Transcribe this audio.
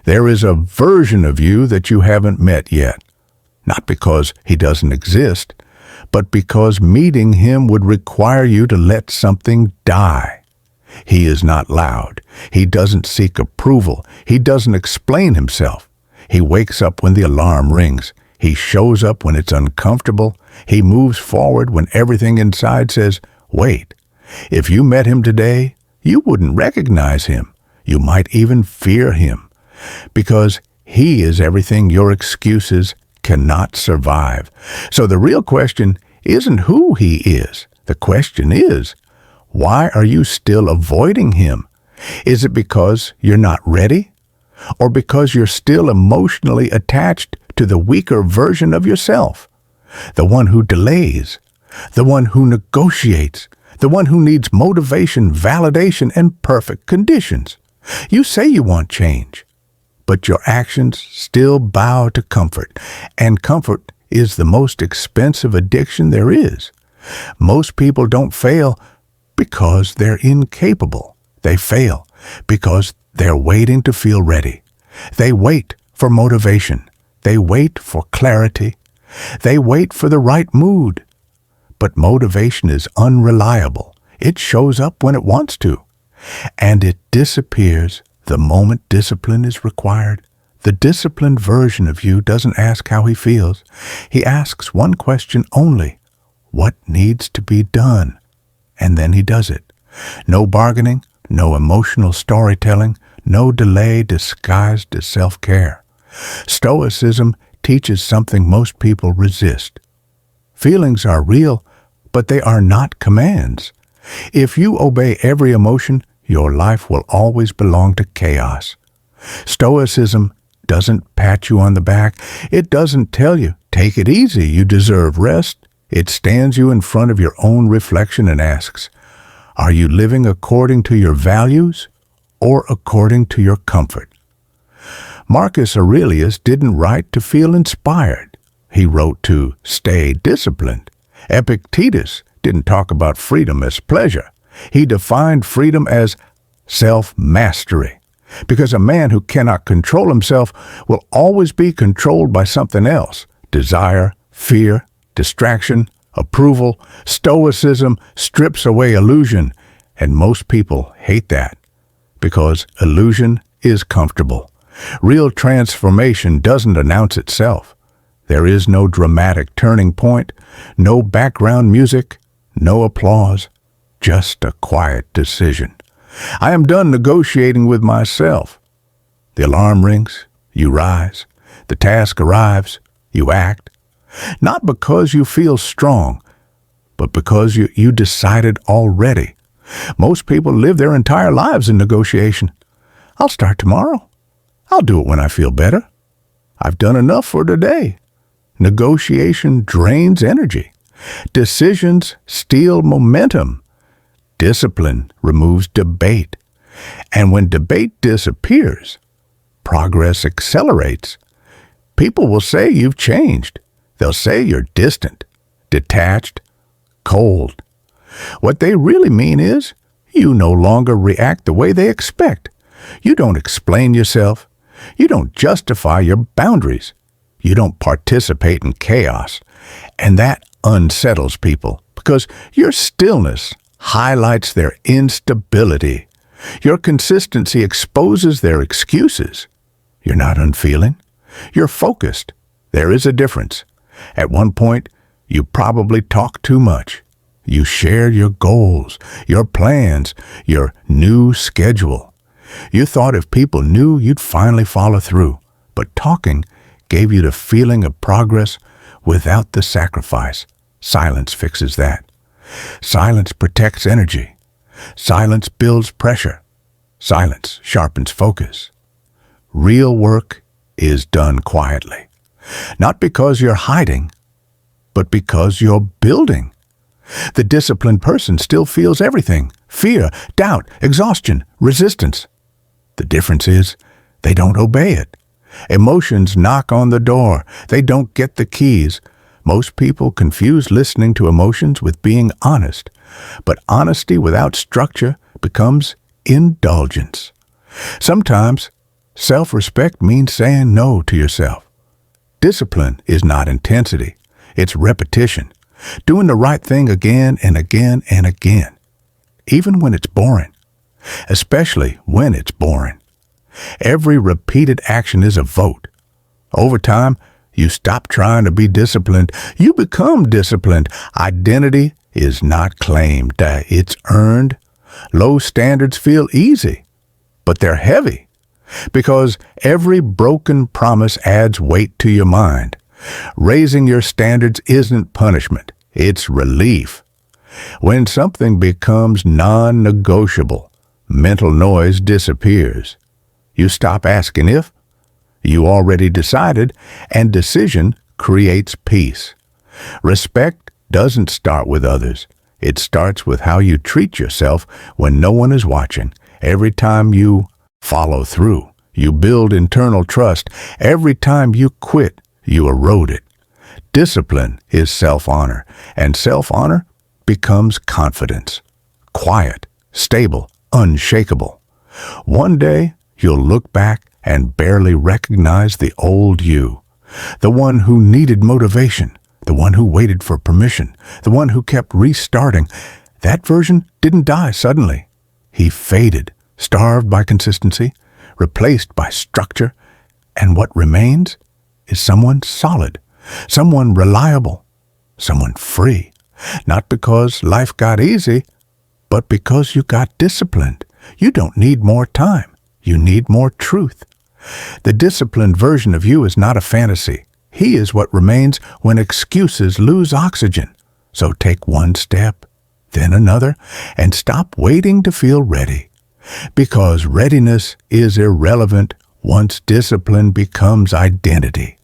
There is a version of you that you haven't met yet, not because he doesn't exist, but because meeting him would require you to let something die. He is not loud. He doesn't seek approval. He doesn't explain himself. He wakes up when the alarm rings. He shows up when it's uncomfortable. He moves forward when everything inside says, wait. If you met him today, you wouldn't recognize him. You might even fear him, because he is everything your excuses cannot survive. So the real question isn't who he is. The question is, why are you still avoiding him? Is it because you're not ready? Or because you're still emotionally attached to the weaker version of yourself? The one who delays, the one who negotiates, the one who needs motivation, validation, and perfect conditions. You say you want change, but your actions still bow to comfort, and comfort is the most expensive addiction there is. Most people don't fail because they're incapable. They fail because they're waiting to feel ready. They wait for motivation. They wait for clarity. They wait for the right mood. But motivation is unreliable. It shows up when it wants to, and it disappears the moment discipline is required. The disciplined version of you doesn't ask how he feels. He asks one question only: what needs to be done? And then he does it. No bargaining, no emotional storytelling, no delay disguised as self-care. Stoicism teaches something most people resist. Feelings are real, but they are not commands. If you obey every emotion, your life will always belong to chaos. Stoicism doesn't pat you on the back. It doesn't tell you, take it easy, you deserve rest. It stands you in front of your own reflection and asks, are you living according to your values or according to your comfort? Marcus Aurelius didn't write to feel inspired. He wrote to stay disciplined. Epictetus didn't talk about freedom as pleasure. He defined freedom as self-mastery, because a man who cannot control himself will always be controlled by something else: desire, fear, distraction, approval. Stoicism strips away illusion, and most people hate that because illusion is comfortable. Real transformation doesn't announce itself. There is no dramatic turning point, no background music, no applause, just a quiet decision. I am done negotiating with myself. The alarm rings, you rise. The task arrives, you act. Not because you feel strong, but because you decided already. Most people live their entire lives in negotiation. I'll start tomorrow. I'll do it when I feel better. I've done enough for today. Negotiation drains energy. Decisions steal momentum. Discipline removes debate. And when debate disappears, progress accelerates. People will say you've changed. They'll say you're distant, detached, cold. What they really mean is you no longer react the way they expect. You don't explain yourself. You don't justify your boundaries. You don't participate in chaos. And that unsettles people because your stillness highlights their instability. Your consistency exposes their excuses. You're not unfeeling. You're focused. There is a difference. At one point, you probably talked too much. You shared your goals, your plans, your new schedule. You thought if people knew, you'd finally follow through. But talking gave you the feeling of progress without the sacrifice. Silence fixes that. Silence protects energy. Silence builds pressure. Silence sharpens focus. Real work is done quietly. Not because you're hiding, but because you're building. The disciplined person still feels everything: fear, doubt, exhaustion, resistance. The difference is they don't obey it. Emotions knock on the door. They don't get the keys. Most people confuse listening to emotions with being honest, but honesty without structure becomes indulgence. Sometimes Self-respect means saying no to yourself. Discipline is not intensity. It's repetition. Doing the right thing again and again and again. Even when it's boring. Especially when it's boring. Every repeated action is a vote. Over time, you stop trying to be disciplined. You become disciplined. Identity is not claimed. It's earned. Low standards feel easy, but they're heavy. Because every broken promise adds weight to your mind. Raising your standards isn't punishment. It's relief. When something becomes non-negotiable, mental noise disappears. You stop asking if. You already decided, and decision creates peace. Respect doesn't start with others. It starts with how you treat yourself when no one is watching. Every time you follow through, you build internal trust. Every time you quit, you erode it. Discipline is self-honor, and self-honor becomes confidence. Quiet, stable, unshakable. One day, you'll look back and barely recognize the old you. The one who needed motivation. The one who waited for permission. The one who kept restarting. That version didn't die suddenly. He faded, starved by consistency, replaced by structure. And what remains is someone solid, someone reliable, someone free. Not because life got easy, but because you got disciplined. You don't need more time. You need more truth. The disciplined version of you is not a fantasy. He is what remains when excuses lose oxygen. So take one step, then another, and stop waiting to feel ready. Because readiness is irrelevant once discipline becomes identity.